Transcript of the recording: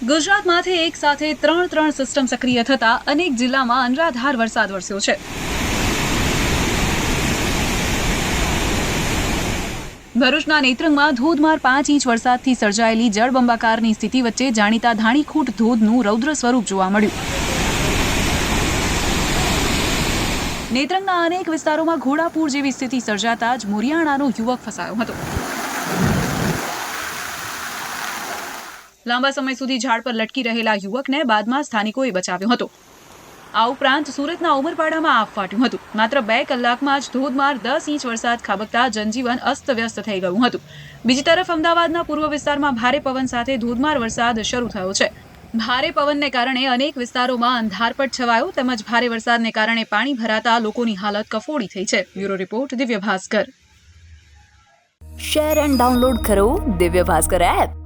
ગુજરાતમાંથી એક સાથે ત્રણ સિસ્ટમ સક્રિય થતા અનેક જિલ્લામાં અનરાધાર વરસાદ વરસ્યો છે. ભરૂચના નેત્રંગમાં ધોધમાર 5 ઇંચ વરસાદથી સર્જાયેલી જળબંબાકારની સ્થિતિ વચ્ચે જાણીતા ધાણીખૂટ ધોધનું રૌદ્ર સ્વરૂપ જોવા મળ્યું. નેત્રંગના અનેક વિસ્તારોમાં ઘોડાપૂર જેવી સ્થિતિ સર્જાતા જ મોરિયાણાનો યુવક ફસાયો હતો. લાંબા સમય સુધી ઝાડ પર લટકી રહેલા યુવકને બાદમાં સ્થાનિકોએ બચાવ્યો હતો. આ ઉપરાંત સુરતના ઉમરપાડામાં આફ ફાટ્યું હતું. માત્ર 2 કલાકમાં જ ધોધમાર 10 ઇંચ વરસાદ ખાબકતા જનજીવન અસ્તવ્યસ્ત થઈ ગયું હતું. બીજી તરફ અમદાવાદના પૂર્વ વિસ્તારમાં ભારે પવન સાથે ધોધમાર વરસાદ શરૂ થયો છે. ભારે પવનને કારણે અનેક વિસ્તારોમાં અંધારપટ છવાયો તેમજ ભારે વરસાદને કારણે પાણી ભરાતા લોકોની હાલત કફોડી થઈ છે. Bureau report Divya Bhaskar. Share and download કરો દિવ્ય ભાસ્કર એપ.